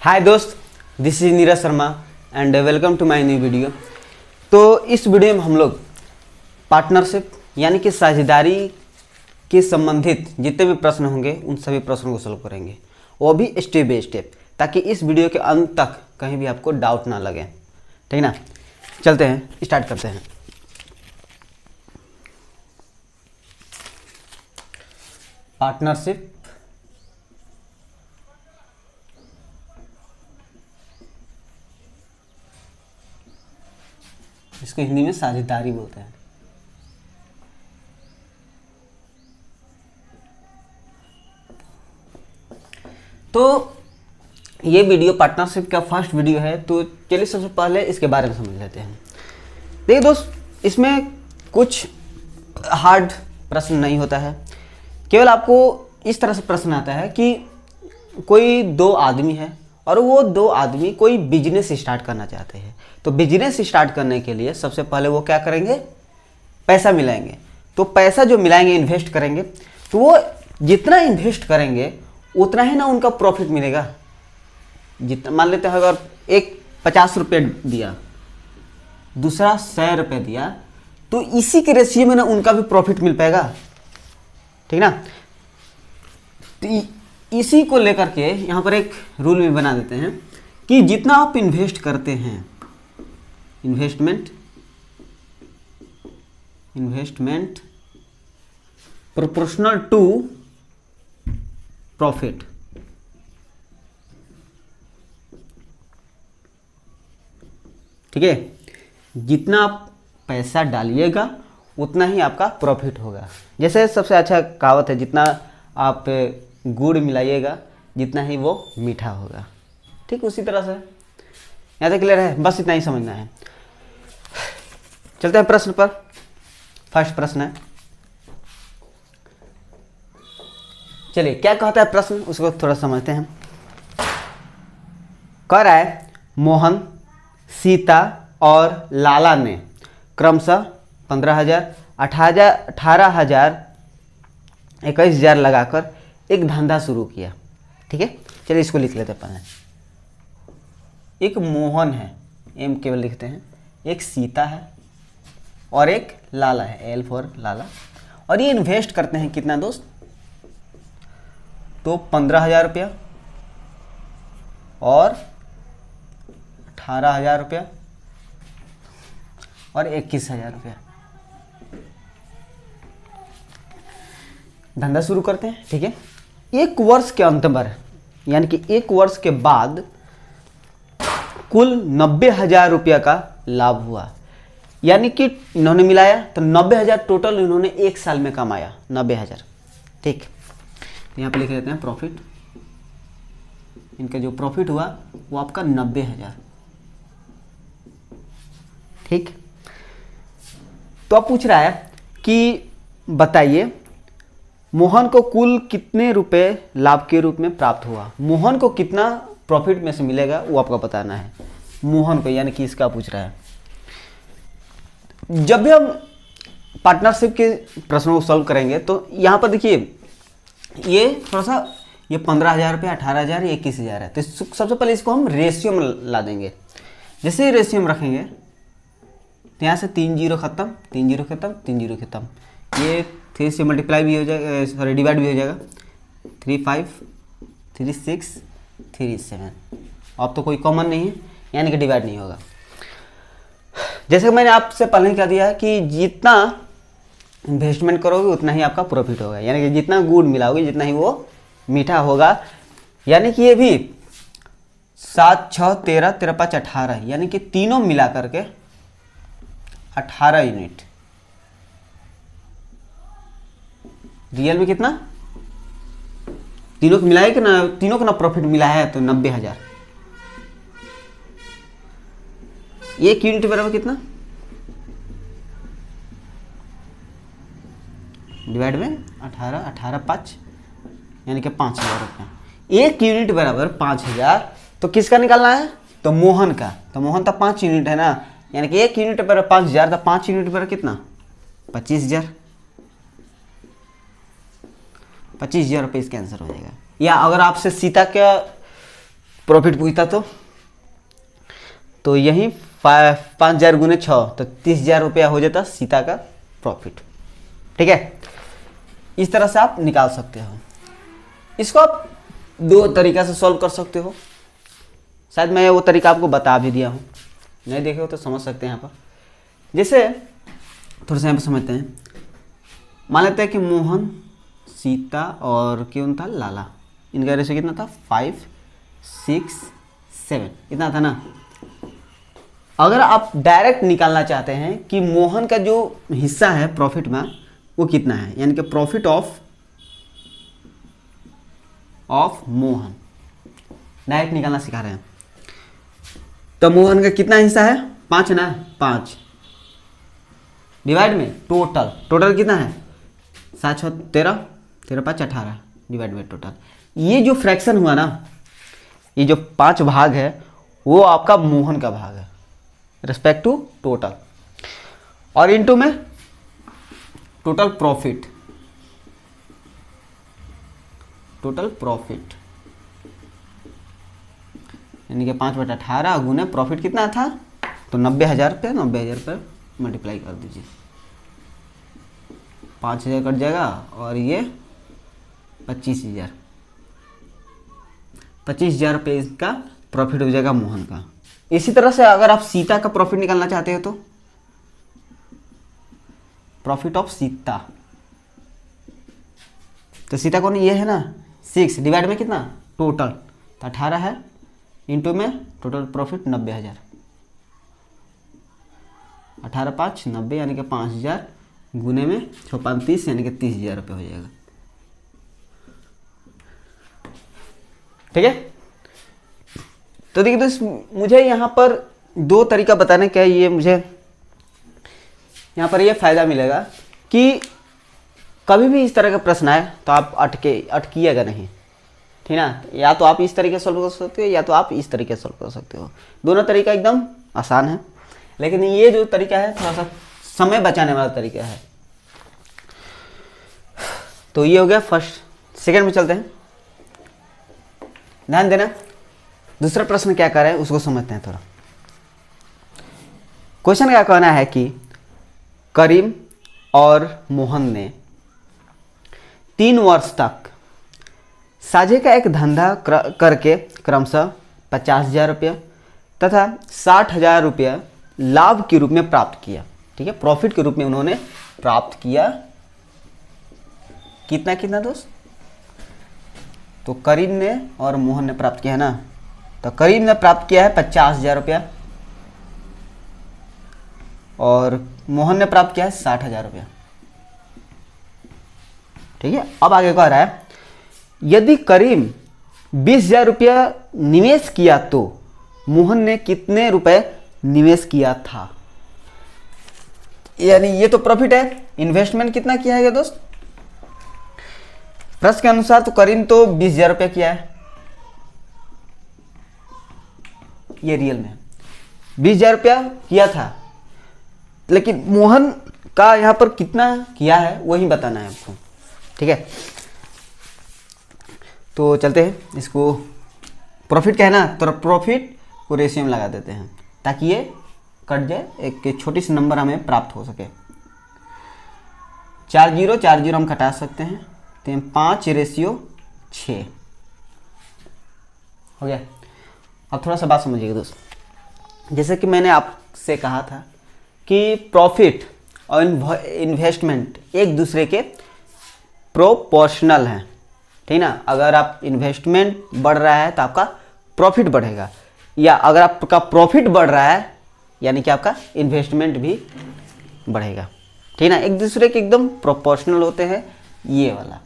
हाय दोस्त, this is Neeraj Sharma and welcome to my new video. तो इस वीडियो में हम लोग पार्टनरशिप यानी कि साझेदारी के संबंधित जितने भी प्रश्न होंगे उन सभी प्रश्नों को सॉल्व करेंगे, वो भी स्टेप बाय स्टेप, ताकि इस वीडियो के अंत तक कहीं भी आपको डाउट ना लगे। ठीक ना, चलते हैं, स्टार्ट करते हैं। पार्टनरशिप इसको हिंदी में साझेदारी बोलते हैं। तो ये वीडियो पार्टनरशिप का फर्स्ट वीडियो है, तो चलिए सबसे पहले इसके बारे में समझ लेते हैं। देखिए दोस्त, इसमें कुछ हार्ड प्रश्न नहीं होता है, केवल आपको इस तरह से प्रश्न आता है कि कोई दो आदमी है और वो दो आदमी कोई बिजनेस स्टार्ट करना चाहते हैं। तो बिजनेस स्टार्ट करने के लिए सबसे पहले वो क्या करेंगे, पैसा मिलाएंगे। तो पैसा जो मिलाएंगे, इन्वेस्ट करेंगे, तो वो जितना इन्वेस्ट करेंगे उतना ही ना उनका प्रॉफिट मिलेगा। जितना मान लेते हैं, अगर एक 50 रुपये दिया, दूसरा 100 रुपये दिया, तो इसी के रेशियो में ना उनका भी प्रॉफिट मिल पाएगा। ठीक ना, तो इसी को लेकर के यहाँ पर एक रूल भी बना देते हैं कि जितना आप इन्वेस्ट करते हैं, इन्वेस्टमेंट प्रोपोर्शनल टू प्रॉफिट। ठीक है, जितना आप पैसा डालिएगा उतना ही आपका प्रॉफिट होगा। जैसे सबसे अच्छा कहावत है, जितना आप गुड़ मिलाइएगा जितना ही वो मीठा होगा। ठीक उसी तरह से यहाँ तक क्लियर है, बस इतना ही समझना है। चलते हैं प्रश्न पर। फर्स्ट प्रश्न है, चलिए क्या कहता है प्रश्न, उसको थोड़ा समझते हैं। कह रहा है, मोहन, सीता और लाला ने क्रमशः 15,000, 18,000, 21,000 लगाकर एक धंधा शुरू किया। ठीक है, चलिए इसको लिख लेते हैं पहले। एक मोहन है, एम केवल लिखते हैं, एक सीता है और एक लाला है, एल फॉर लाला। और ये इन्वेस्ट करते हैं कितना दोस्त, तो 15,000 रुपया और 18,000 रुपया और 21,000 रुपया। धंधा शुरू करते हैं। ठीक है, एक वर्ष के अंत पर, यानी कि एक वर्ष के बाद कुल 90,000 रुपया का लाभ हुआ। यानी कि इन्होंने मिलाया तो 90,000 टोटल इन्होंने एक साल में कमाया, 90,000। ठीक, यहाँ पे लिख देते हैं प्रॉफिट। इनका जो प्रॉफिट हुआ वो आपका 90,000। ठीक, तो अब पूछ रहा है कि बताइए मोहन को कुल कितने रुपए लाभ के रूप में प्राप्त हुआ। मोहन को कितना प्रॉफिट में से मिलेगा वो आपको बताना है। मोहन को, यानी कि इसका पूछ रहा है। जब भी हम पार्टनरशिप के प्रश्नों को सॉल्व करेंगे तो यहाँ पर देखिए, ये थोड़ा सा, ये 15,000 रुपये, 18,000, 21,000 है। तो सबसे पहले इसको हम रेशियो में ला देंगे। जैसे ही रेशियो में रखेंगे तो यहाँ से 3 जीरो खत्म, 3 जीरो खत्म, 3 जीरो खत्म, ये 3 से मल्टीप्लाई भी हो जाएगा, सॉरी डिवाइड भी हो जाएगा। 3 5 3 6 3 7। अब तो कोई कॉमन नहीं है, यानी कि डिवाइड नहीं होगा। जैसे मैंने आपसे पहले कह दिया है कि जितना इन्वेस्टमेंट करोगे उतना ही आपका प्रॉफिट होगा, यानी कि जितना गुड़ मिलाओगे जितना ही वो मीठा होगा। यानी कि ये भी 7 6 13 13 5 18, यानी कि तीनों मिला करके 18 यूनिट। रियल में कितना, तीनों को मिलाए कि ना, तीनों को ना प्रॉफिट मिला है तो 90,000। एक यूनिट बराबर कितना, डिवाइड में 18, 18 5, यानी कि 5,000 रुपये। एक यूनिट बराबर 5,000। तो किसका निकालना है, तो मोहन का। तो मोहन तो 5 यूनिट है ना, यानी कि एक यूनिट बराबर 5,000, तो 5 यूनिट बराबर कितना, 25,000। 25,000 रुपये इसका आंसर हो जाएगा। या अगर आपसे सीता का प्रॉफिट पूछता तो यही 5,000 गुने 6 तो 30,000 रुपया हो जाता सीता का प्रॉफिट। ठीक है, इस तरह से आप निकाल सकते हो। इसको आप दो तरीका से सॉल्व कर सकते हो। शायद मैं वो तरीका आपको बता भी दिया हूँ, नहीं देखे हो तो समझ सकते हैं यहाँ पर। जैसे थोड़ा सा यहाँ पर समझते हैं। मान लेते हैं कि मोहन, सीता और कौन था, लाला, इनका रेशियो कितना था 5, 6, 7 इतना था ना। अगर आप डायरेक्ट निकालना चाहते हैं कि मोहन का जो हिस्सा है प्रॉफिट में वो कितना है, यानी कि प्रॉफिट ऑफ मोहन, डायरेक्ट निकालना सिखा रहे हैं। तो मोहन का कितना हिस्सा है, 5 ना, 5 डिवाइड में टोटल कितना है 7, 6, 13, 13, 5, 18 डिवाइड में टोटल। ये जो फ्रैक्शन हुआ ना, ये जो 5 भाग है वो आपका मोहन का भाग है रिस्पेक्ट टू टोटल, और इनटू में टोटल प्रॉफिट यानी कि 5/18 गुने प्रॉफिट कितना था, तो 90,000 रुपये, 90,000 पर मल्टीप्लाई कर दीजिए, 5,000 कट जाएगा और ये 25,000, 25,000 रुपये इसका प्रॉफिट हो जाएगा मोहन का। इसी तरह से अगर आप सीता का प्रॉफिट निकालना चाहते हो तो प्रॉफिट ऑफ सीता, तो सीता कौन, ये है ना 6 डिवाइड में कितना टोटल, तो 18 है, इंटू में टोटल प्रॉफिट 90,000, 18, 5, 90 यानी कि 5,000 गुने में 6, 5, 30 यानी कि 30,000 रुपये हो जाएगा। ठीक है, तो देखिए दोस्त, मुझे यहाँ पर 2 तरीका बताने का, ये मुझे यहाँ पर ये फायदा मिलेगा कि कभी भी इस तरह का प्रश्न आए तो आप अटकिएगा नहीं, ठीक ना। या तो आप इस तरीके से सॉल्व कर सकते हो या तो आप इस तरीके से सॉल्व कर सकते हो। दोनों तरीका एकदम आसान है, लेकिन ये जो तरीका है थोड़ा सा समय बचाने वाला तरीका है। तो ये हो गया फर्स्ट। सेकंड में चलते हैं, ध्यान देना। दूसरा प्रश्न क्या कर रहा है उसको समझते हैं थोड़ा। क्वेश्चन क्या कहना है कि करीम और मोहन ने 3 वर्ष तक साझे का एक धंधा करके क्रमशः 50,000 रुपया तथा 60,000 रुपया लाभ के रूप में प्राप्त किया। ठीक है, प्रॉफिट के रूप में उन्होंने प्राप्त किया। कितना कितना दोस्त, तो करीम ने और मोहन ने प्राप्त किया है ना। तो करीम ने प्राप्त किया है 50,000 रुपया और मोहन ने प्राप्त किया है 60,000 रुपया। ठीक है, अब आगे कह रहा है यदि करीम 20,000 रुपया निवेश किया तो मोहन ने कितने रुपए निवेश किया था। यानी ये तो प्रॉफिट है, इन्वेस्टमेंट कितना किया है दोस्त, प्रश्न के अनुसार तो करीम तो 20,000 रुपया किया है, ये रियल में 20,000 रुपया किया था, लेकिन मोहन का यहां पर कितना किया है वही बताना है आपको। ठीक है, तो चलते हैं, इसको प्रॉफिट क्या है ना, तो प्रॉफिट को रेशियो में लगा देते हैं ताकि ये कट जाए, एक छोटी सी नंबर हमें प्राप्त हो सके। 4 0 हम घटा सकते हैं, तो 5/6 हो गया। अब थोड़ा सा बात समझिएगा दोस्त, जैसे कि मैंने आपसे कहा था कि प्रॉफिट और इन्वेस्टमेंट एक दूसरे के प्रोपोर्शनल हैं, ठीक ना। अगर आप इन्वेस्टमेंट बढ़ रहा है तो आपका प्रॉफिट बढ़ेगा, या अगर आपका प्रॉफिट बढ़ रहा है यानी कि आपका इन्वेस्टमेंट भी बढ़ेगा, ठीक ना। एक दूसरे के एकदम प्रोपोर्शनल होते हैं, ये वाला।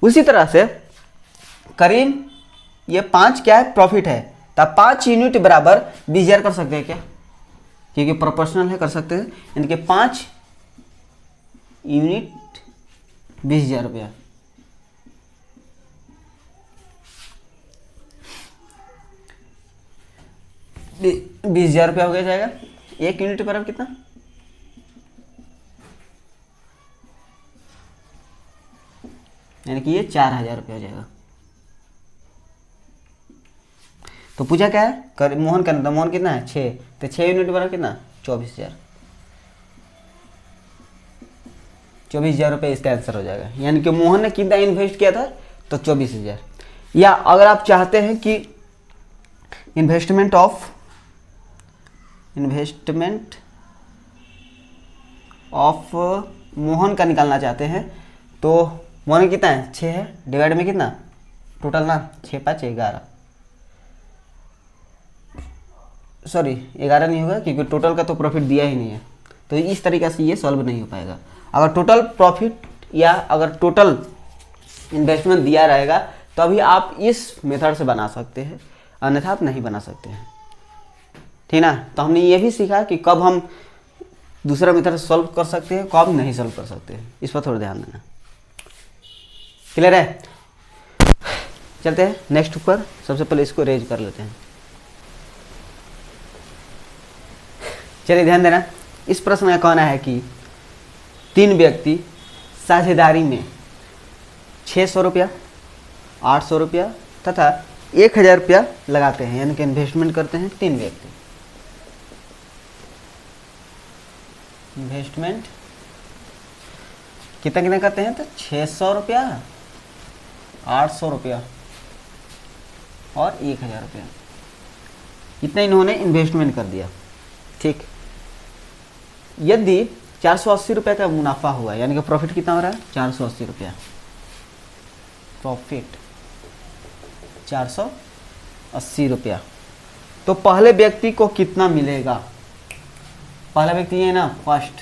उसी तरह से करीम, ये 5 क्या है, प्रॉफिट है, तो 5 यूनिट बराबर 20,000 कर सकते हैं क्या, क्योंकि प्रोपोर्शनल है, कर सकते हैं। यानी कि 5 यूनिट 20,000 रुपया। ₹20,000 हो गया जाएगा। 1 यूनिट बराबर कितना, यानी कि ये 4,000 रुपया हो जाएगा। तो पूछा क्या है, मोहन का, तो मोहन कितना है 6, तो 6 यूनिट बना कितना 24,000। 24,000 रुपये इसका आंसर हो जाएगा। यानी कि मोहन ने कितना इन्वेस्ट किया था, तो 24,000। या अगर आप चाहते हैं कि इन्वेस्टमेंट ऑफ मोहन का निकालना चाहते हैं, तो मोहन कितना है 6 है, डिवाइड में कितना टोटल ना 6 5 11, सॉरी 11 नहीं होगा क्योंकि टोटल का तो प्रॉफिट दिया ही नहीं है। तो इस तरीक़े से ये सॉल्व नहीं हो पाएगा। अगर टोटल प्रॉफिट या अगर टोटल इन्वेस्टमेंट दिया रहेगा तो अभी आप इस मेथड से बना सकते हैं, अन्यथा आप नहीं बना सकते हैं, ठीक ना। तो हमने ये भी सीखा कि कब हम दूसरा मेथड से सॉल्व कर सकते हैं, कब नहीं सॉल्व कर सकते हैं, इस पर थोड़ा ध्यान देना। क्लियर है। चलते हैं नेक्स्ट पर। सबसे पहले इसको रेज कर लेते हैं। चलिए ध्यान देना, इस प्रश्न का कहना है कि 3 व्यक्ति साझेदारी में 600 रुपया, 800 रुपया तथा 1,000 रुपया लगाते हैं, यानी कि इन्वेस्टमेंट करते हैं 3 व्यक्ति। इन्वेस्टमेंट कितना कितना करते हैं, तो 600 रुपया, 800 रुपया और 1,000 रुपया, इतना इन्होंने इन्वेस्टमेंट कर दिया। ठीक, यदि 480 रुपये का मुनाफा हुआ, यानी कि प्रॉफिट कितना हो रहा है 480 रुपया, प्रॉफिट 480 रुपया, तो पहले व्यक्ति को कितना मिलेगा। पहला व्यक्ति ये है ना, फर्स्ट,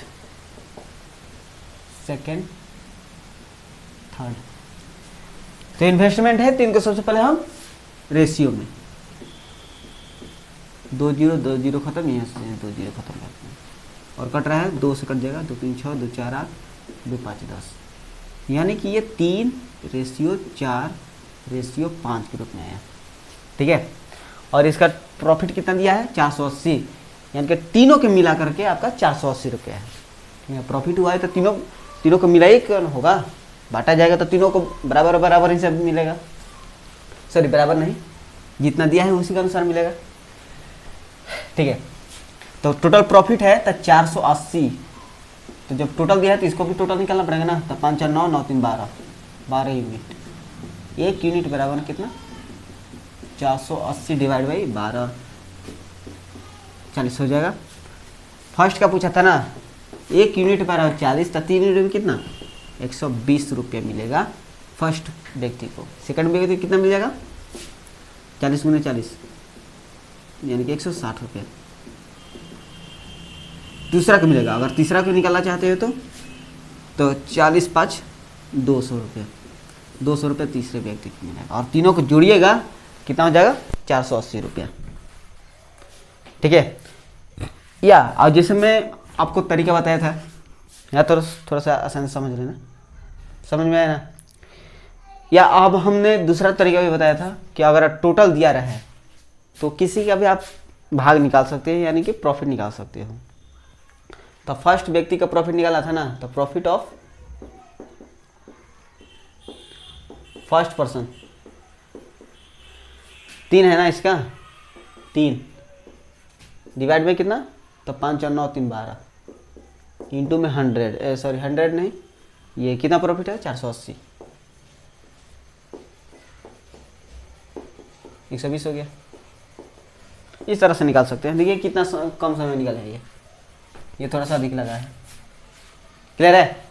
सेकेंड, थर्ड। तो इन्वेस्टमेंट है 3 को सबसे पहले हम रेशियो में 2 0 2 0 खत्म, यहाँ से 2 0 खत्म करते हैं और कट रहा है 2 से कट जाएगा, 2 3 6 2 4 8 2 5 10, यानी कि ये 3:4:5 के रूप में आया। ठीक है, और इसका प्रॉफिट कितना दिया है 480, यानी कि तीनों के मिला करके आपका 480 रुपया है। ठीक है, प्रॉफिट हुआ है तो तीनों को मिला ही क्यों होगा, बांटा जाएगा तो तीनों को बराबर बराबर ही सब मिलेगा। सॉरी बराबर नहीं, जितना दिया है उसी के अनुसार मिलेगा। ठीक है, तो टोटल प्रॉफिट है तो 480, तो जब टोटल दिया है तो इसको भी टोटल निकालना पड़ेगा ना। तो 5 4 9 9 3 12 यूनिट, 1 यूनिट बराबर कितना 480 डिवाइड बाई 12, 40 हो जाएगा। फर्स्ट का पूछा था ना, 1 यूनिट बराबर 40, तो 3 यूनिट में कितना 120 रुपये मिलेगा फर्स्ट व्यक्ति को। सेकंड व्यक्ति को कितना मिल जाएगा 40 × 40 यानी कि 160 रुपये दूसरा को मिलेगा। अगर तीसरा को निकालना चाहते हो तो 40 5 200 रुपये, 200 रुपये तीसरे व्यक्ति को मिलेगा, और तीनों को जोड़िएगा कितना हो जाएगा 480 रुपया। ठीक है, या और जैसे मैं आपको तरीका बताया था, या तो थोड़ा सा आसान समझ लेना, समझ में आया ना। या अब हमने दूसरा तरीका भी बताया था कि अगर टोटल दिया रहा है तो किसी का भी आप भाग निकाल सकते हैं, यानी कि प्रॉफिट निकाल सकते हो। तो फर्स्ट व्यक्ति का प्रॉफिट निकाला था ना, तो प्रॉफिट ऑफ फर्स्ट पर्सन 3 है ना, इसका 3 डिवाइड में कितना, तो 5 4 9 3 12 इंटू में 100, सॉरी 100 नहीं, ये कितना प्रॉफिट है 480, 120 हो गया। इस तरह से निकाल सकते हैं। देखिए कितना कम समय में निकला है, ये थोड़ा सा अधिक लगा है। क्लियर है।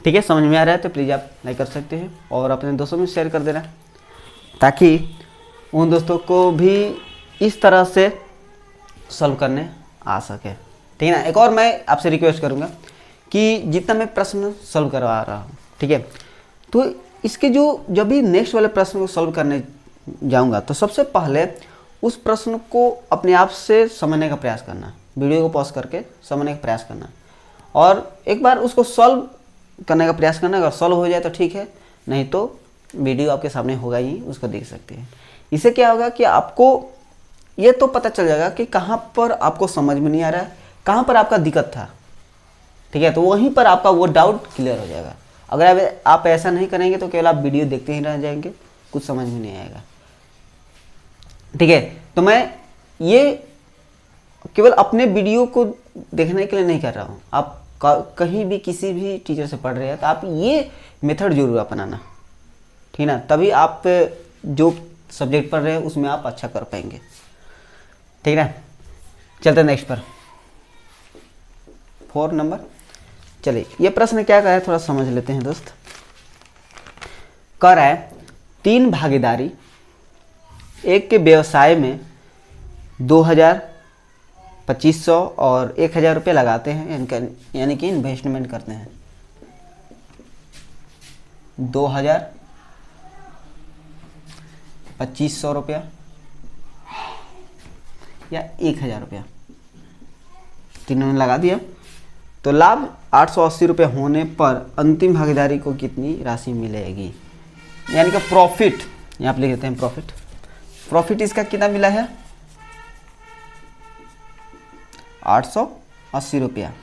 ठीक है, समझ में आ रहा है तो प्लीज़ आप लाइक कर सकते हैं और अपने दोस्तों में शेयर कर देना, ताकि उन दोस्तों को भी इस तरह से सॉल्व करने आ सके। ठीक है ना। एक और मैं आपसे रिक्वेस्ट करूँगा कि जितना मैं प्रश्न सॉल्व करवा रहा हूँ, ठीक है, तो इसके जब भी नेक्स्ट वाले प्रश्न को सॉल्व करने जाऊँगा तो सबसे पहले उस प्रश्न को अपने आप से समझने का प्रयास करना, वीडियो को पॉज करके समझने का प्रयास करना, और एक बार उसको सॉल्व करने का प्रयास करना। अगर सॉल्व हो जाए तो ठीक है, नहीं तो वीडियो आपके सामने होगा ही, उसको देख सकते हैं। इससे क्या होगा कि आपको ये तो पता चल जाएगा कि कहाँ पर आपको समझ में नहीं आ रहा है, कहाँ पर आपका दिक्कत था। ठीक है, तो वहीं पर आपका वो डाउट क्लियर हो जाएगा। अगर आप ऐसा नहीं करेंगे तो केवल आप वीडियो देखते ही रह जाएंगे, कुछ समझ में नहीं आएगा। ठीक है। तो मैं ये केवल अपने वीडियो को देखने के लिए नहीं कर रहा हूँ, आप कहीं भी किसी भी टीचर से पढ़ रहे हैं तो आप ये मेथड जरूर अपनाना, ठीक ना, तभी आप जो सब्जेक्ट पढ़ रहे हैं उसमें आप अच्छा कर पाएंगे, ठीक ना। चलते नेक्स्ट पर, 4 नंबर। चलिए ये प्रश्न क्या कह रहा है थोड़ा समझ लेते हैं दोस्त। कह रहा है 3 भागीदारी एक के व्यवसाय में 2000, 2500 और 1000 रुपये लगाते हैं, यानी कि इन्वेस्टमेंट करते हैं। 2000, 2500 रुपया या 1000 रुपया, तीनों ने लगा दिया। तो लाभ 880 रुपये होने पर अंतिम भागीदारी को कितनी राशि मिलेगी, यानी कि प्रॉफिट, यहाँ पे लिख देते हैं प्रॉफिट। प्रॉफिट इसका कितना मिला है 880 रुपया।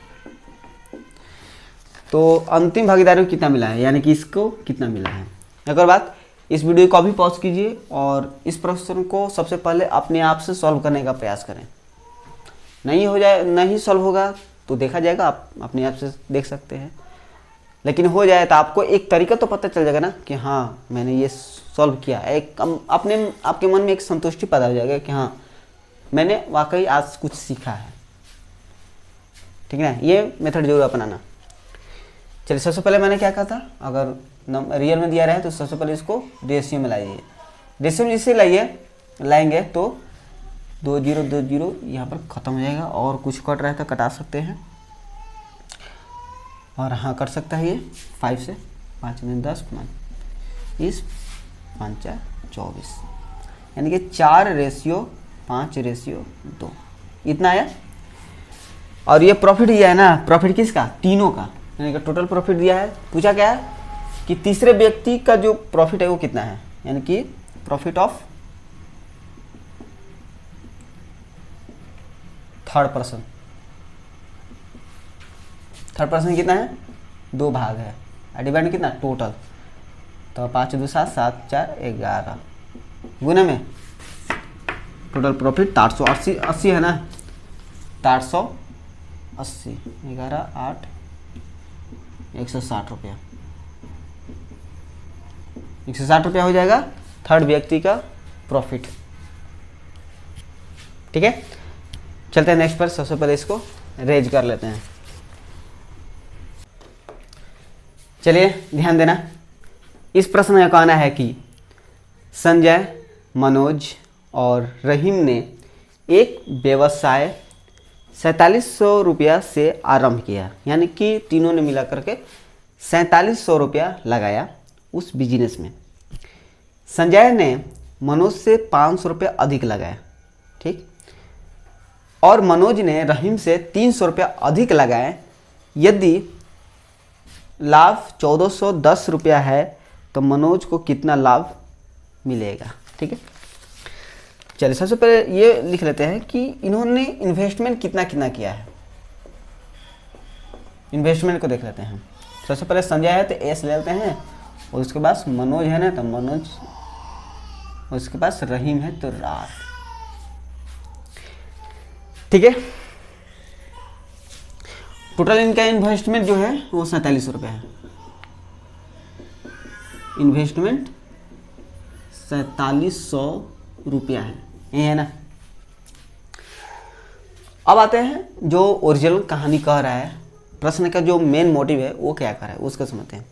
तो अंतिम भागीदारी को कितना मिला है, यानी कि इसको कितना मिला है। एक और बात, इस वीडियो को अभी पॉज कीजिए और इस प्रश्न को सबसे पहले अपने आप से सॉल्व करने का प्रयास करें। नहीं सॉल्व होगा तो देखा जाएगा, आप अपने आप से देख सकते हैं, लेकिन हो जाए तो आपको एक तरीका तो पता चल जाएगा ना कि हाँ मैंने ये सॉल्व किया। एक आपके मन में एक संतुष्टि पैदा हो जाएगा कि हाँ मैंने वाकई आज कुछ सीखा है, ठीक है ना। ये मेथड जरूर अपनाना। चलिए सबसे पहले मैंने क्या कहा था, अगर रियल में दिया रहे तो सबसे पहले इसको रेशियो में लाइए। रेशियो में जिससे लाएंगे तो 2020 यहाँ पर ख़त्म हो जाएगा, और कुछ कट रहा है तो कटा सकते हैं, और हाँ कट सकता है ये 5 से, 5 में 10, 20, 5 24, यानी कि 4:5:2 इतना आया। और ये प्रॉफिट दिया है ना, प्रॉफिट किसका, तीनों का, यानी कि टोटल प्रॉफिट दिया है। पूछा क्या है कि तीसरे व्यक्ति का जो प्रॉफिट है वो कितना है, यानी कि profit of third person. Third person कितना है, 2 भाग है, डिवाइड कितना टोटल, तो 5 2 7 7 4 11 गुना में टोटल प्रॉफिट 880 है ना, 880 11 8 160 रुपया, 160 रुपया हो जाएगा थर्ड व्यक्ति का प्रॉफिट, ठीक है। चलते हैं नेक्स्ट पर। सबसे पहले इसको रेज कर लेते हैं। चलिए ध्यान देना, इस प्रश्न में कहना है कि संजय, मनोज और रहीम ने एक व्यवसाय 4700 रुपया से आरंभ किया, यानी कि तीनों ने मिला करके 4700 रुपया लगाया उस बिजनेस में। संजय ने मनोज से 500 रुपया अधिक लगाया, ठीक, और मनोज ने रहीम से 300 रुपया अधिक लगाए। यदि लाभ 1410 रुपया है तो मनोज को कितना लाभ मिलेगा, ठीक है। चलिए सबसे पहले ये लिख लेते हैं कि इन्होंने इन्वेस्टमेंट कितना कितना किया है। इन्वेस्टमेंट को देख लेते हैं। सबसे पहले संजय है तो एस ले लेते हैं, और उसके पास मनोज है ना तो मनोज, उसके पास रहीम है तो रार, ठीक है। टोटल इनका इन्वेस्टमेंट जो है वो 4700 रुपये है। इन्वेस्टमेंट 4700 रुपया है, ये है ना। अब आते हैं जो ओरिजिनल कहानी कह रहा है, प्रश्न का जो मेन मोटिव है वो क्या कह रहा है उसको समझते हैं।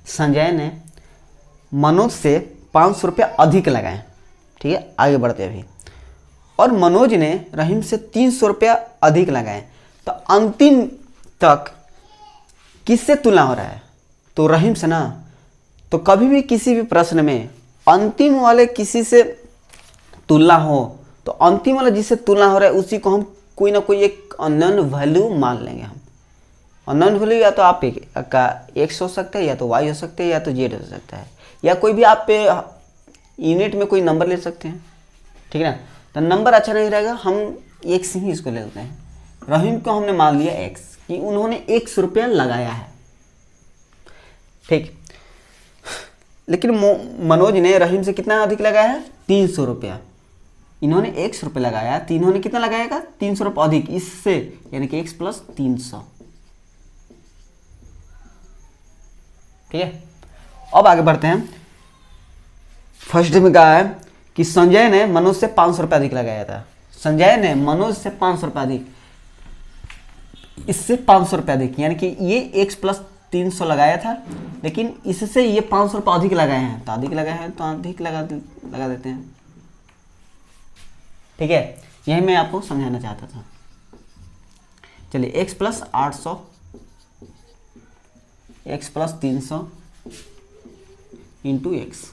संजय ने मनोज से 500 रुपया अधिक लगाए, ठीक है, आगे बढ़ते अभी, और मनोज ने रहीम से 300 रुपया अधिक लगाए। तो अंतिम तक किससे तुलना हो रहा है, तो रहीम से ना। तो कभी भी किसी भी प्रश्न में अंतिम वाले किसी से तुलना हो तो अंतिम वाला जिससे तुलना हो रहा है उसी को हम कोई ना कोई एक अननोन वैल्यू मान लेंगे। हम अननोन वैल्यू या तो आप का एक्स हो सकता है, या तो वाई हो सकता है, या तो जेड हो सकता है, या कोई भी आप यूनिट में कोई नंबर ले सकते हैं, ठीक है ना। तो नंबर अच्छा नहीं रहेगा, हम एक्स ही इसको ले लेते हैं। रहीम को हमने मान लिया एक्स, कि उन्होंने 100 रुपया लगाया है, ठीक। लेकिन मनोज ने रहीम से कितना अधिक लगाया है, 300 रुपया, इन्होंने x रुपये लगाया तो इन्होंने कितना लगाएगा 300 रुपये अधिक इससे, यानी कि x प्लस 300। ठीक है, अब आगे बढ़ते हैं। फर्स्ट में कहा है कि संजय ने मनोज से 500 रुपये अधिक लगाया था। संजय ने मनोज से 500 रुपये अधिक, इससे 500 रुपये अधिक, यानी कि ये x प्लस 300 लगाया था, लेकिन इससे ये 500 रुपये अधिक लगाए हैं, तो अधिक लगाए हैं तो अधिक लगा देते हैं। ठीक है, यही मैं आपको समझाना चाहता था। चलिए x plus 800, x plus 300 into x,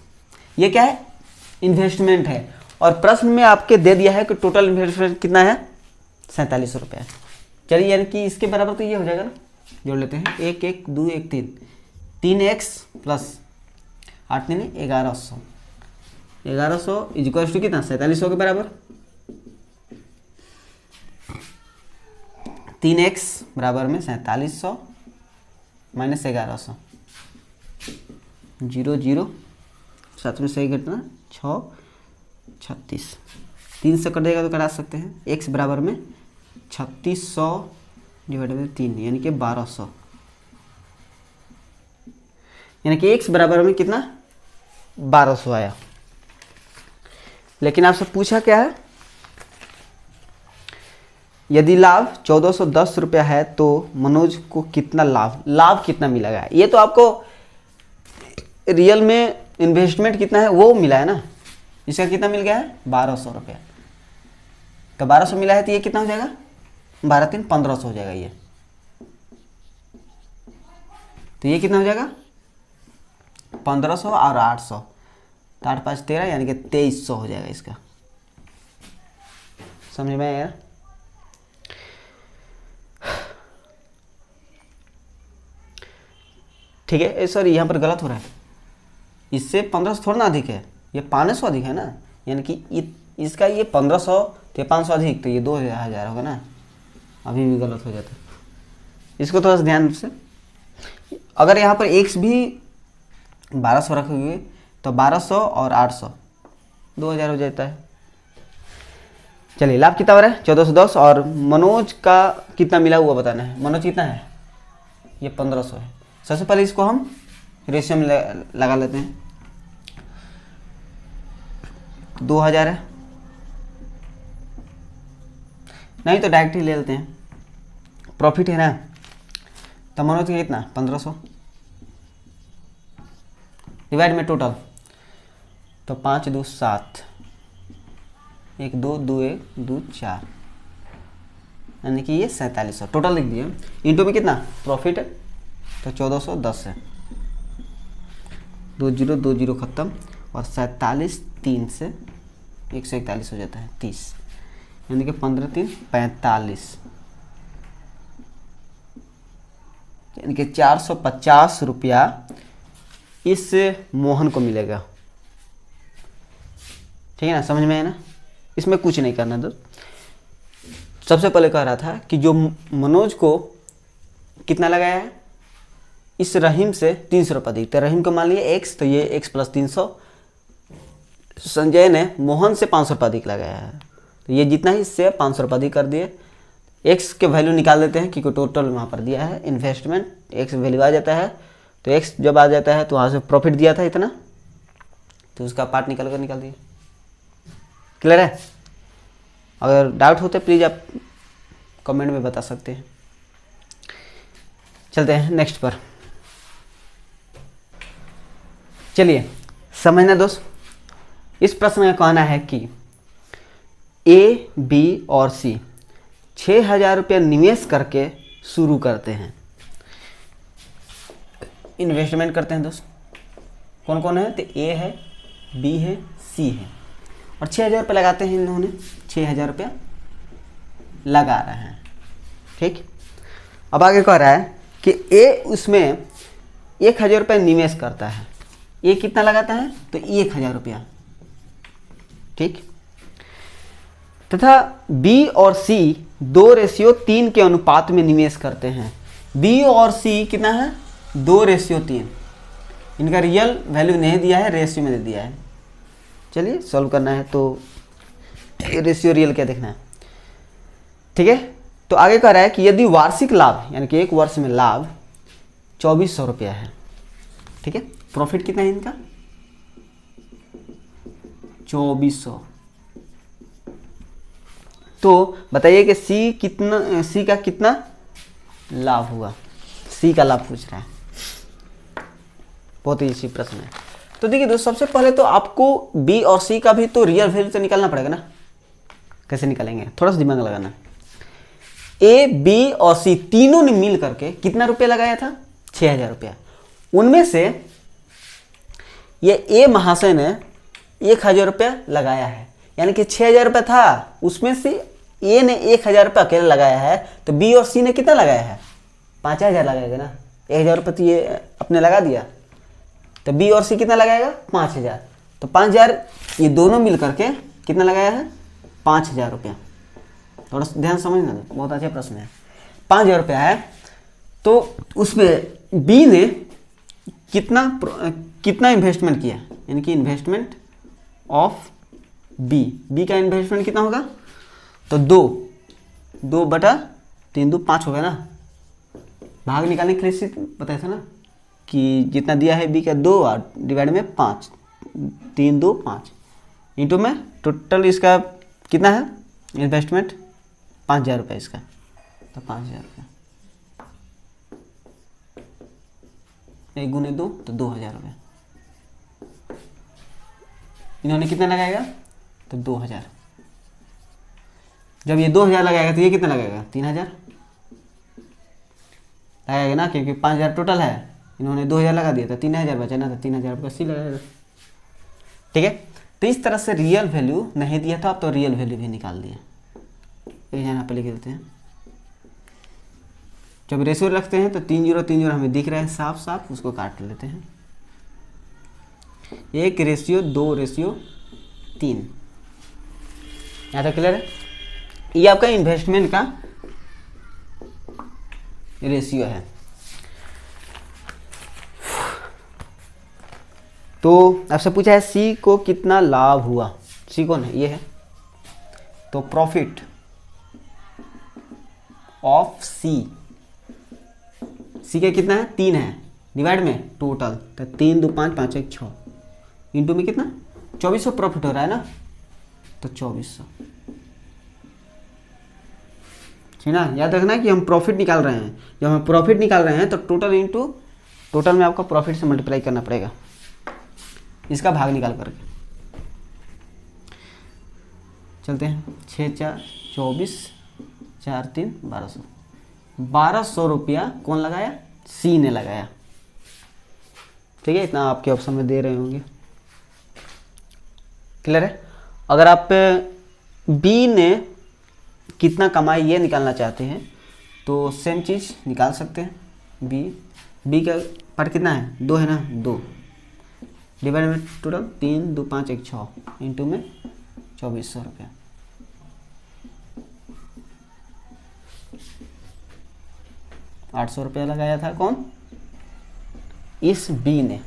ये क्या है इन्वेस्टमेंट है, और प्रश्न में आपके दे दिया है कि टोटल इन्वेस्टमेंट कितना है 47 रुपये। चलिए यानी कि इसके बराबर तो ये हो जाएगा ना, जोड़ लेते हैं 1 1 2 1 3, 3x प्लस 8 3 1100, 1100 इक्वल्स टू कितना 4700 के बराबर। 3x बराबर में 4700 माइनस 1100, 0 0 साथ में सही घटना 6 36, 3 से कटेगा तो कटा सकते हैं। x बराबर में 3600 डिवाइड बाई 3 यानी कि 1200, यानी कि x बराबर में कितना 1200 आया। लेकिन आपसे पूछा क्या है, यदि लाभ 1410 रुपया है तो मनोज को कितना लाभ कितना मिलेगा। ये तो आपको रियल में इन्वेस्टमेंट कितना है वो मिला है ना, इसका कितना मिल गया है 1200 रुपया, तो 1200 मिला है तो ये कितना हो जाएगा 12 3 1500 हो जाएगा ये, तो ये कितना हो जाएगा 1500 और 800, तो 8 5 13 यानी कि 2300 हो जाएगा इसका। समझ में आया यार। ठीक है, सॉरी यहाँ पर गलत हो रहा है, इससे 1500 थोड़ा ना अधिक है, ये 500 अधिक है ना, यानी कि इसका ये 1500 तो 500 अधिक, तो ये 2000 होगा ना, अभी भी गलत हो जाता है, इसको थोड़ा सा ध्यान से। अगर यहाँ पर x भी 1200 रखोगे तो 1200 और 800 2000 हो जाता है। चलिए लाभ कितना हो रहा है 1410, और मनोज का कितना मिला हुआ बताना है। मनोज कितना है, ये 1500 है। सबसे पहले इसको हम रेशियो में लगा लेते हैं, 2000 है, नहीं तो डायरेक्ट ही ले लेते हैं, प्रॉफिट है ना, तो मनोज का कितना 1500 डिवाइड में टोटल, तो 5 2 7, 1 2 2 1 2 4, यानी कि ये 4700 टोटल लिख दिए। इंटू में कितना प्रॉफिट है, तो 1410 है, 2 0 2 0 खत्म, और 47 3 से 141 हो जाता है 30, यानी कि 15 3 45, यानी कि 450 रुपया इस मोहन को मिलेगा। ठीक है ना, समझ में है ना, इसमें कुछ नहीं करना दोस्त। सबसे पहले कह रहा था कि जो मनोज को कितना लगाया है, इस रहीम से 300 रुपये अधिक, तो रहीम को मान लिया x, तो ये x प्लस 300, संजय ने मोहन से 500 रुपये अधिक लगाया है, तो ये जितना ही इससे 500 रुपये अधिक कर दिए। x के वैल्यू निकाल देते हैं क्योंकि टोटल वहाँ पर दिया है इन्वेस्टमेंट, x वैल्यू आ जाता है, तो x जब आ जाता है तो वहाँ से प्रॉफिट दिया था इतना, तो उसका पार्ट निकाल दिए। क्लियर है, अगर डाउट होते प्लीज़ आप कमेंट में बता सकते हैं। चलते हैं नेक्स्ट पर। चलिए समझना दोस्त, इस प्रश्न में कहना है कि ए बी और सी 6000 रुपया निवेश करके शुरू करते हैं, इन्वेस्टमेंट करते हैं दोस्त। कौन कौन है, तो ए है, बी है, सी है, और 6000 रुपये लगाते हैं इन्होंने, 6000 रुपया लगा रहे हैं। ठीक, अब आगे कह रहा है कि ए उसमें 1000 रुपये निवेश करता है, ए कितना लगाता है, तो 1000 रुपया। ठीक, तथा बी और सी 2:3 के अनुपात में निवेश करते हैं। बी और सी कितना है 2:3, इनका रियल वैल्यू नहीं दिया है, रेशियो में दे दिया है। चलिए सॉल्व करना है, तो रेशियो रियल क्या देखना है, ठीक है। तो आगे कह रहा है कि यदि वार्षिक लाभ यानी कि एक वर्ष में लाभ 2400 रुपया है, ठीक है, प्रॉफिट कितना है इनका 2400। तो बताइए कि सी का कितना लाभ हुआ, सी का लाभ पूछ रहा है, बहुत ही इसी प्रश्न है। तो देखिए दोस्तों, सबसे पहले तो आपको बी और सी का भी तो रियल वैल्यू तो निकालना पड़ेगा ना। कैसे निकालेंगे, थोड़ा सा दिमाग लगाना। ए बी और सी तीनों ने मिल करके कितना रुपया लगाया था 6000 रुपया। उनमें से ये ए महाशय ने 1000 रुपया लगाया है, यानी कि 6000 रुपया था, उसमें से ए ने 1000 रुपया अकेले लगाया है, तो बी और सी ने कितना लगाया है 5000 लगाएगा ना। 1000 रुपया तो ये अपने लगा दिया, तो बी और सी कितना लगाएगा 5000। तो 5000 ये दोनों मिल करके कितना लगाया है 5000 रुपया। थोड़ा ध्यान समझना, बहुत अच्छा प्रश्न है। 5000 रुपया है, तो उसमें बी ने कितना इन्वेस्टमेंट किया, यानी कि इन्वेस्टमेंट ऑफ बी का इन्वेस्टमेंट कितना होगा, तो 2/3 2 5 होगा ना। भाग निकालने के लिए बताया था ना कि जितना दिया है बी का 2 और डिवाइड में 5, 3 2 5 इंटू में टोटल इसका कितना है इन्वेस्टमेंट 5000 रुपये इसका, तो 5000 रुपये 1 गुने 2 तो 2000 रुपये। इन्होंने कितना लगाएगा तो 2000। जब ये 2000 लगाएगा तो ये कितना लगाएगा 3000 लगाएगा ना, क्योंकि 5000 टोटल है, इन्होंने 2000 लगा दिया तो 3000 बचा ना, तो 3000 रुपये सी लगाएगा, ठीक है। तो इस तरह से रियल वैल्यू नहीं दिया था तो रियल वैल्यू भी निकाल दिया। यहाँ पे लिख देते हैं, जब रेशियो रखते हैं तो 3 0 3 0 हमें दिख रहा है साफ साफ, उसको काट लेते हैं। 1:2:3, यहाँ तक क्लियर है। ये आपका इन्वेस्टमेंट का रेशियो है। तो आपसे पूछा है सी को कितना लाभ हुआ, सी कौन है, ये है, तो प्रॉफिट ऑफ सी का कितना है 3 है, डिवाइड में टोटल, तो 3 2 5 5 1 6 इंटू में कितना 2400 प्रॉफिट हो रहा है ना, तो 2400, ठीक ना। याद रखना कि हम प्रॉफिट निकाल रहे हैं, जब हम प्रॉफिट निकाल रहे हैं तो टोटल इंटू टोटल में आपको प्रॉफिट से मल्टीप्लाई करना पड़ेगा, इसका भाग निकाल करके। चलते हैं 6 4 24 4 3 1200, 1200 रुपया कौन लगाया, सी ने लगाया, ठीक है। इतना आपके ऑप्शन में दे रहे होंगे, क्लियर है। अगर आप बी ने कितना कमाई ये निकालना चाहते हैं तो सेम चीज़ निकाल सकते हैं। बी का पार्ट कितना है 2 है ना, 2 डिवाइड में टोटल 3 2 5 1 6 इंटू में 2400 रुपया, 800 रुपया लगाया था कौन, इस बी ने।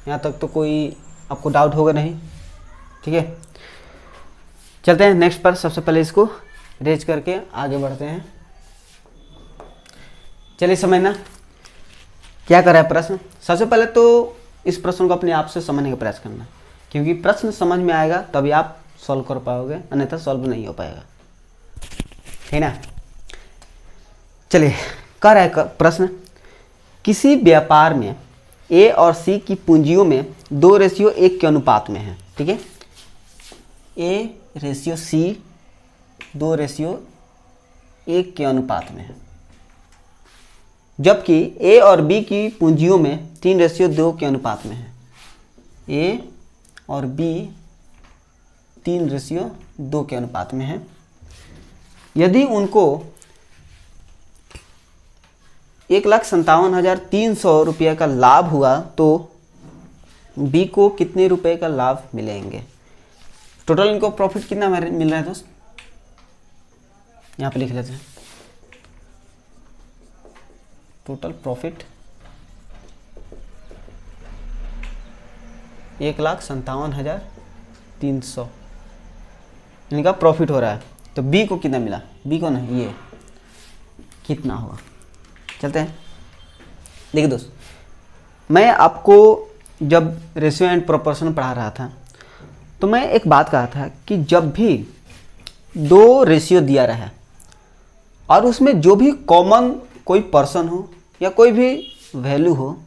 यहाँ तक तो कोई आपको डाउट होगा नहीं, ठीक है। चलते हैं नेक्स्ट पर, सबसे पहले इसको रेज करके आगे बढ़ते हैं। चलिए समझना क्या कर रहा है प्रश्न। सबसे पहले तो इस प्रश्न को अपने आप से समझने का प्रयास करना, क्योंकि प्रश्न समझ में आएगा तभी आप सॉल्व कर पाओगे, अन्यथा सॉल्व नहीं हो पाएगा, ठीक ना। चलिए, कह रहा है प्रश्न, किसी व्यापार में ए और सी की पूंजियों में 2:1 के अनुपात में है, ठीक है। A/C 2:1 के अनुपात में है, जबकि ए और बी की पूंजियों में 3:2 के अनुपात में है। ए और बी 3:2 के अनुपात में है। यदि उनको 1,57,300 रुपये का लाभ हुआ तो बी को कितने रुपए का लाभ मिलेंगे। टोटल इनको प्रॉफिट कितना मिल रहा है दोस्त, यहाँ पे लिख लेते हैं। टोटल प्रॉफिट 1,57,300 इनका प्रॉफिट हो रहा है, तो बी को कितना मिला, बी को ना ये कितना हुआ। चलते हैं। देखिए दोस्त, मैं आपको जब रेशियो एंड प्रोपोर्शन पढ़ा रहा था तो मैं एक बात कहा था कि जब भी दो रेशियो दिया रहा है और उसमें जो भी कॉमन कोई पर्सन हो या कोई भी वैल्यू हो,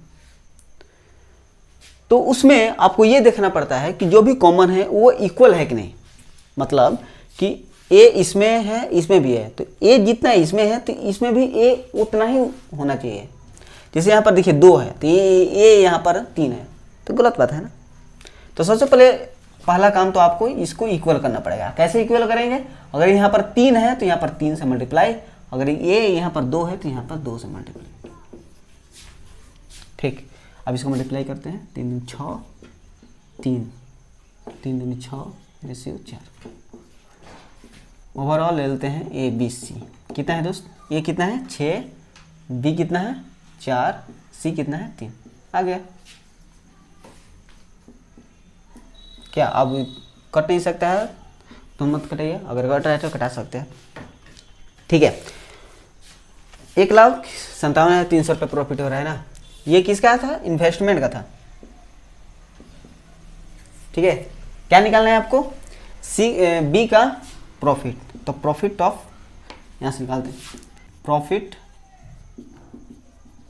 तो उसमें आपको ये देखना पड़ता है कि जो भी कॉमन है वो इक्वल है कि नहीं। मतलब कि ए इसमें है, इसमें भी है, तो ए जितना इसमें है तो इसमें भी ए उतना ही होना चाहिए। जैसे यहाँ पर देखिए 2 है तो ये यहाँ पर 3 है, तो गलत बात है ना। तो सबसे पहले पहला काम तो आपको इसको इक्वल करना पड़ेगा। कैसे इक्वल करेंगे, अगर यहाँ पर 3 है तो यहाँ पर 3 से मल्टीप्लाई, अगर ये यहाँ पर 2 है तो यहाँ पर 2 से मल्टीप्लाई। ठीक, अब इसको मल्टीप्लाई करते हैं। 3 दूनी 6, 3 दूनी 6, रेशियो 4। ओवरऑल ले लेते हैं ए बी सी। कितना है दोस्त, ए कितना है 6, बी कितना है 4, सी कितना है 3। आ गया क्या। अब कट नहीं सकता है तो मत कटाइए, अगर कट रहा है तो कटा सकते हैं। ठीक है, 1,57,300 रुपये प्रॉफिट हो रहा है ना। ये किसका था, इन्वेस्टमेंट का था। ठीक है, क्या निकालना है आपको, बी का प्रॉफिट। तो प्रॉफिट ऑफ, यहां से निकालते हैं, प्रॉफिट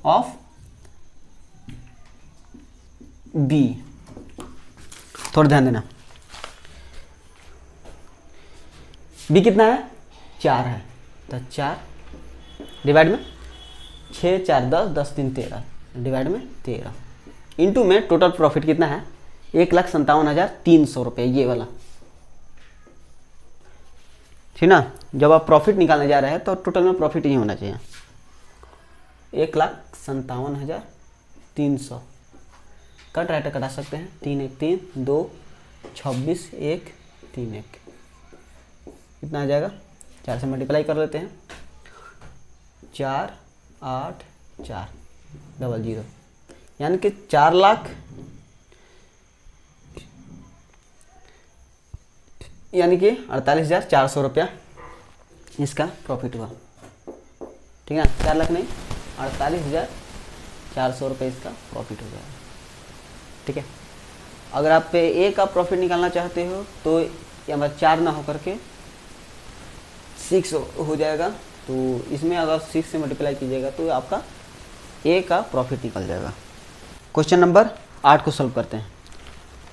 ऑफ बी। थोड़ा ध्यान देना, बी कितना है 4 है, तो 4 डिवाइड में 6 4 10 10 3 13 डिवाइड में 13 इंटू में टोटल प्रॉफिट कितना है 1,57,300 रुपये, ये वाला। ठीक ना। जब आप प्रॉफिट निकालने जा रहे हैं तो टोटल में प्रॉफिट ही होना चाहिए 1,57,300। कट राइट कटा सकते हैं, 3 1 3 2 26 1 3 1 कितना आ जाएगा, 4 से मल्टीप्लाई कर लेते हैं, 4 8 4 00, यानी कि 4 लाख, यानी कि 48,400 रुपया इसका प्रॉफिट हुआ। ठीक है, 4 लाख नहीं 48,400 रुपये इसका प्रॉफिट हो गया। ठीक है, अगर आप पे ए का प्रॉफिट निकालना चाहते हो तो यहाँ पर 4 ना हो करके 6 हो जाएगा, तो इसमें अगर 6 से मल्टीप्लाई कीजिएगा तो आपका ए का प्रॉफिट निकल जाएगा। क्वेश्चन नंबर 8 को सॉल्व करते हैं।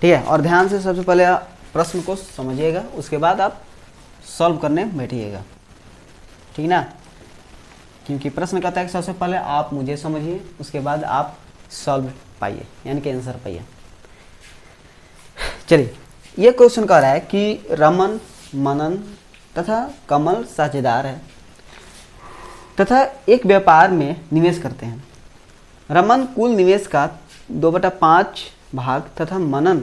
ठीक है, और ध्यान से सबसे पहले आप प्रश्न को समझिएगा, उसके बाद आप सॉल्व करने बैठिएगा। ठीक ना, क्योंकि प्रश्न कहता है कि सबसे पहले आप मुझे समझिए, उसके बाद आप सॉल्व पाइए, यानी कि आंसर पाइए। चलिए, ये क्वेश्चन कह रहा है कि रमन मनन तथा कमल साझेदार है तथा एक व्यापार में निवेश करते हैं। रमन कुल निवेश का 2/5 भाग तथा मनन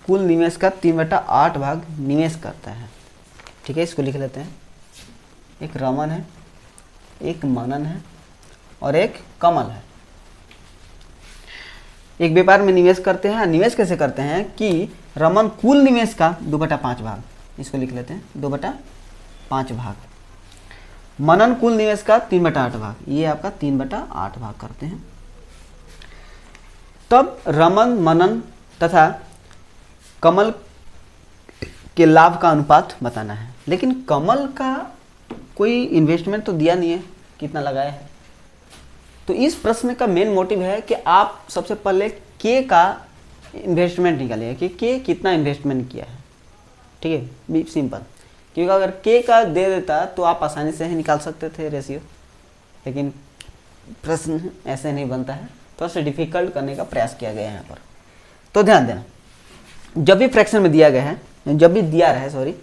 कुल निवेश का 3/8 भाग निवेश करता है। ठीक है, इसको लिख लेते हैं। एक रमन है, एक मनन है और एक कमल है। एक व्यापार में निवेश करते हैं। निवेश कैसे करते हैं कि रमन कुल निवेश का 2/5 भाग, इसको लिख लेते हैं 2/5 भाग, मनन कुल निवेश का 3/8 भाग, ये आपका 3/8 भाग करते हैं। तब रमन मनन तथा कमल के लाभ का अनुपात बताना है। लेकिन कमल का कोई इन्वेस्टमेंट तो दिया नहीं है, कितना लगाया है। तो इस प्रश्न का मेन मोटिव है कि आप सबसे पहले के का इन्वेस्टमेंट निकालिए कि के कितना इन्वेस्टमेंट किया है। ठीक है, बी सिंपल, क्योंकि अगर के का दे देता तो आप आसानी से ही निकाल सकते थे रेशियो, लेकिन प्रश्न ऐसे नहीं बनता है, थोड़ा सा डिफिकल्ट करने का प्रयास किया गया है यहाँ पर। तो ध्यान देना, जब भी फ्रैक्शन में दिया गया है, जब भी दिया रहा है सॉरी,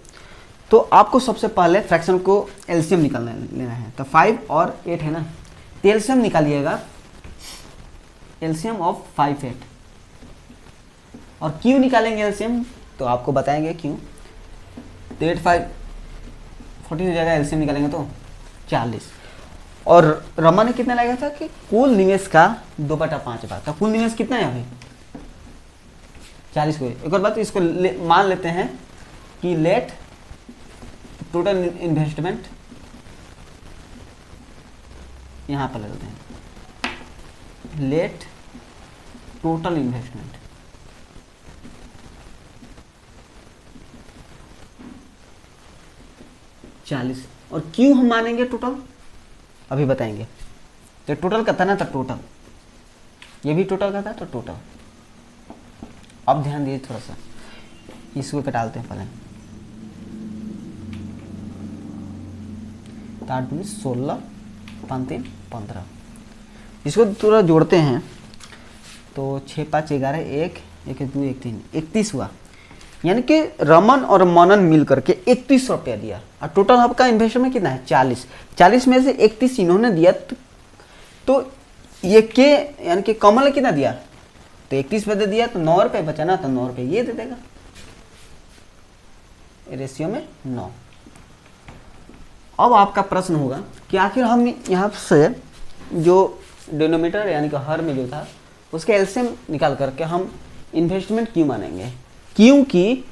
तो आपको सबसे पहले फ्रैक्शन को एलसीएम निकालना लेना है। तो 5 और 8 है ना, तो एलसीएम निकालिएगा, एलसीएम ऑफ 5 8। और क्यों निकालेंगे एलसीएम तो आपको बताएंगे क्यों। तो 8 5 40 हो जाएगा, एलसीएम निकालेंगे तो 40। और रमा ने कितना लगाया था कि कुल निवेश का 2/5 भाग का, कुल निवेश कितना है अभी 40 को। एक और बात, इसको मान लेते हैं कि लेट टोटल इन्वेस्टमेंट यहाँ पर लगते हैं, लेट टोटल इन्वेस्टमेंट $40। और क्यों हम मानेंगे टोटल अभी बताएंगे। तो टोटल का था ना, तो टोटल ये भी टोटल का था, तो टोटल। अब ध्यान दीजिए थोड़ा सा, इसको कटालते हैं पहले। 8 × 16 5 3 15, इसको थोड़ा जोड़ते हैं तो 6 5 11 1 1 2 1 3 31 हुआ। यानी कि रमन और मनन मिल करके 31 रुपया दिया, और टोटल आपका इन्वेस्टमेंट कितना है 40 में से 31 इन्होंने दिया। तो ये के यानी कि कमल ने कितना दिया, तो 31 पे दे दिया, तो 9 रुपये बचा ना, तो 9 रुपये ये दे देगा, रेशियो में 9। अब आपका प्रश्न होगा कि आखिर हम यहाँ से जो डिनोमिनेटर यानी कि हर में जो था उसके एलसीएम निकाल करके हम इन्वेस्टमेंट क्यों मानेंगे। क्योंकि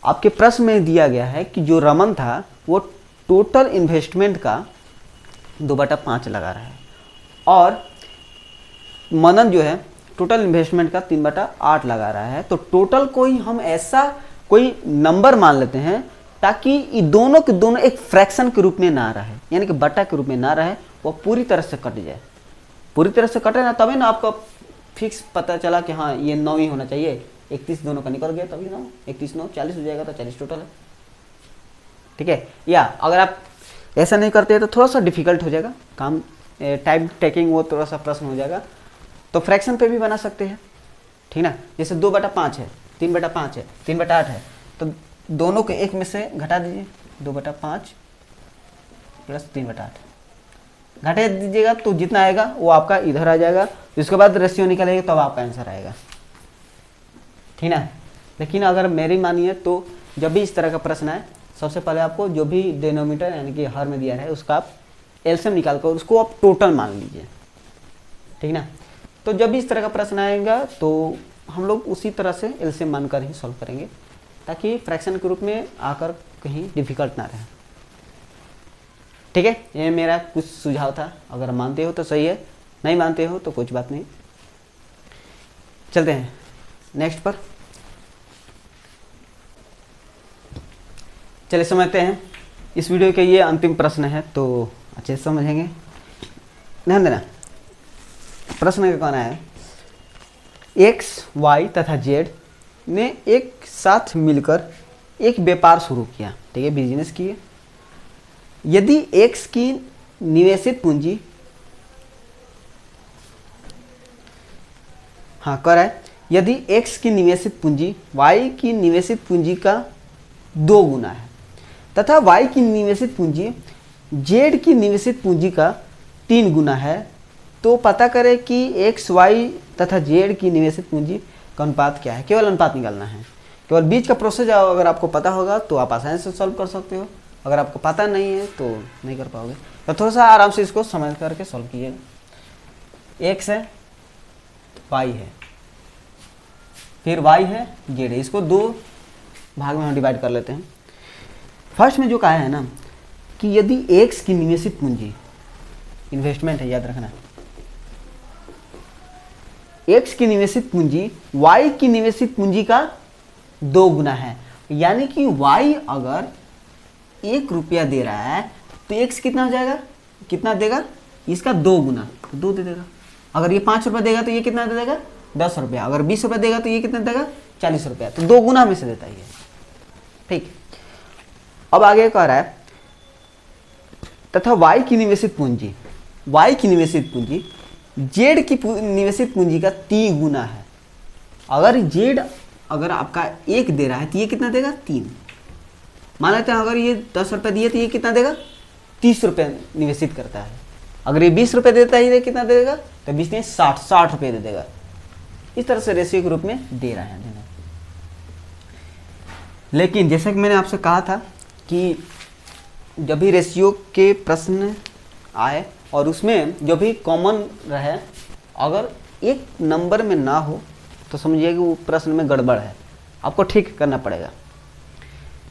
आपके प्रश्न में दिया गया है कि जो रमन था वो टोटल इन्वेस्टमेंट का 2/5 लगा रहा है, और मनन जो है टोटल इन्वेस्टमेंट का 3/8 लगा रहा है। तो टोटल कोई हम ऐसा कोई नंबर मान लेते हैं ताकि ये दोनों के दोनों एक फ्रैक्शन के रूप में ना रहे, यानी कि बटा के रूप में ना रहे, वो पूरी तरह से कट जाए। पूरी तरह से कटे ना, तभी ना आपको फिक्स पता चला कि हाँ ये 9 ही होना चाहिए। 31 दोनों का निकल गया, तभी 9 31 9 40 हो जाएगा, तो 40 टोटल है। ठीक है। या अगर आप ऐसा नहीं करते तो थोड़ा सा डिफिकल्ट हो जाएगा काम, टाइम टेकिंग वो थोड़ा सा प्रश्न हो जाएगा। तो फ्रैक्शन पे भी बना सकते हैं, ठीक ना। जैसे 2/5 है, 3/5 है, 3/8 है, तो दोनों के एक में से घटा दीजिए, 2/5 प्लस 3/8 घटा दीजिएगा, तो जितना आएगा वो आपका इधर आ जाएगा। उसके बाद रेशियो निकलेगा, तब आपका आंसर आएगा, ठीक ना। लेकिन अगर मेरी मानिए तो जब भी इस तरह का प्रश्न आए, सबसे पहले आपको जो भी डिनोमिनेटर यानी कि हर में दिया है उसका आप एलसीएम निकाल कर उसको आप टोटल मान लीजिए, ठीक ना। तो जब भी इस तरह का प्रश्न आएगा तो हम लोग उसी तरह से एलसीएम मानकर ही सॉल्व करेंगे, ताकि फ्रैक्शन के रूप में आकर कहीं डिफिकल्ट ना रहे। ठीक है, ये मेरा कुछ सुझाव था। अगर मानते हो तो सही है, नहीं मानते हो तो कुछ बात नहीं। चलते हैं नेक्स्ट पर। चलिए समझते हैं। इस वीडियो के ये अंतिम प्रश्न है, तो अच्छे से समझेंगे, ध्यान देना। प्रश्न का कहना है एक्स वाई तथा जेड ने एक साथ मिलकर एक व्यापार शुरू किया, ठीक है, बिजनेस किए। यदि एक्स की निवेशित पूंजी यदि एक्स की निवेशित पूंजी वाई की निवेशित पूंजी का 2 गुना है तथा वाई की निवेशित पूंजी जेड की निवेशित पूंजी का 3 गुना है, तो पता करें कि एक्स वाई तथा जेड की निवेशित पूंजी का अनुपात क्या है। केवल अनुपात निकालना है, केवल बीच का प्रोसेस अगर आपको पता होगा तो आप आसानी से सॉल्व कर सकते हो। अगर आपको पता नहीं है तो नहीं कर पाओगे, तो थोड़ा सा आराम से इसको समझ करके सॉल्व कीजिएगा। एक्स है, वाई है, फिर वाई है, जेड है। इसको 2 भाग में हम डिवाइड कर लेते हैं। फर्स्ट में जो कहा है ना कि यदि एक्स की निवेशित पूंजी, इन्वेस्टमेंट है याद रखना, एक्स की निवेशित पूंजी वाई की निवेशित पूंजी का 2 गुना है, यानी कि वाई अगर 1 रुपया दे रहा है तो एक्स कितना हो जाएगा, कितना देगा, इसका 2 गुना, 2 दे देगा। अगर ये 5 रुपया देगा तो ये कितना दे देगा, 10 रुपया। अगर 20 रुपया देगा तो ये कितना देगा, 40 रुपया। तो 2 गुना में से देता है ये, ठीक। अब आगे कह रहा है तथा वाई की निवेशित पूंजी, वाई की निवेशित पूंजी जेड की निवेशित पूंजी का 3 गुना है। अगर जेड अगर आपका 1 दे रहा है तो ये कितना देगा, 3। मान लेते हैं अगर ये 10 रुपये दिए तो ये कितना देगा, 30 रुपये निवेशित करता है। अगर ये 20 रुपये देता है ये कितना देगा, तो 20 नहीं 60 रुपये दे देगा। इस तरह से रेशियो के रूप में दे रहा है। लेकिन जैसा कि मैंने आपसे कहा था कि जब भी रेशियो के प्रश्न आए और उसमें जो भी कॉमन रहे, अगर एक नंबर में ना हो तो समझिए कि वो प्रश्न में गड़बड़ है, आपको ठीक करना पड़ेगा।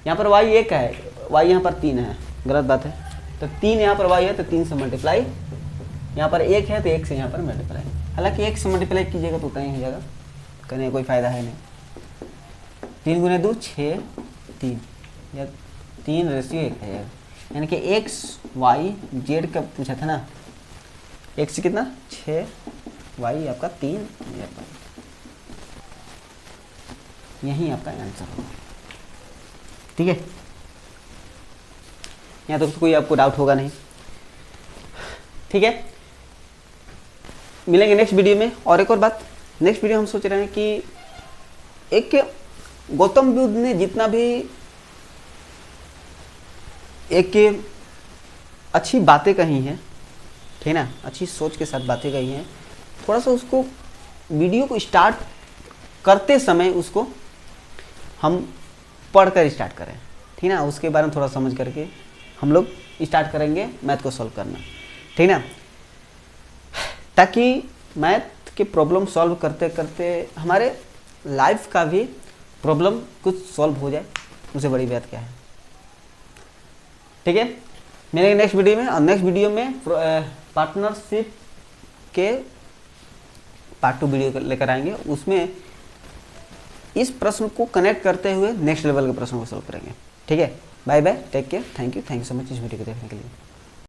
यहाँ पर वाई 1 है, y यहाँ पर 3 है, गलत बात है। तो 3 यहाँ पर y है तो 3 से मल्टीप्लाई, यहाँ पर 1 है तो 1 से यहाँ पर मल्टीप्लाई। हालांकि 1 से मल्टीप्लाई कीजिएगा तो उतना ही हो जाएगा, करने का कोई फ़ायदा है नहीं। 3 गुने 2 6, 3 या 3:1 है, यानी कि x y z का पूछा था ना, x कितना 6, y आपका 3, यही आपका आंसर होगा। ठीक है, यहाँ तो कोई आपको डाउट होगा नहीं। ठीक है, मिलेंगे नेक्स्ट वीडियो में। और एक और बात, नेक्स्ट वीडियो हम सोच रहे हैं कि एक गौतम बुद्ध ने जितना भी एक अच्छी बातें कही हैं, ठीक ना, अच्छी सोच के साथ बातें कही हैं, थोड़ा सा उसको वीडियो को स्टार्ट करते समय उसको हम पढ़कर स्टार्ट करें, ठीक ना, उसके बारे में थोड़ा समझ करके हम लोग स्टार्ट करेंगे मैथ को सॉल्व करना, ठीक ना, ताकि मैथ के प्रॉब्लम सॉल्व करते करते हमारे लाइफ का भी प्रॉब्लम कुछ सॉल्व हो जाए, उससे बड़ी बात क्या है। ठीक है, मिलेंगे नेक्स्ट वीडियो में। और नेक्स्ट वीडियो में पार्टनरशिप के पार्ट 2 वीडियो लेकर आएंगे, उसमें इस प्रश्न को कनेक्ट करते हुए नेक्स्ट लेवल के प्रश्न को सॉल्व करेंगे। ठीक है, bye bye, take care, thank you so much इस वीडियो को देखने के लिए।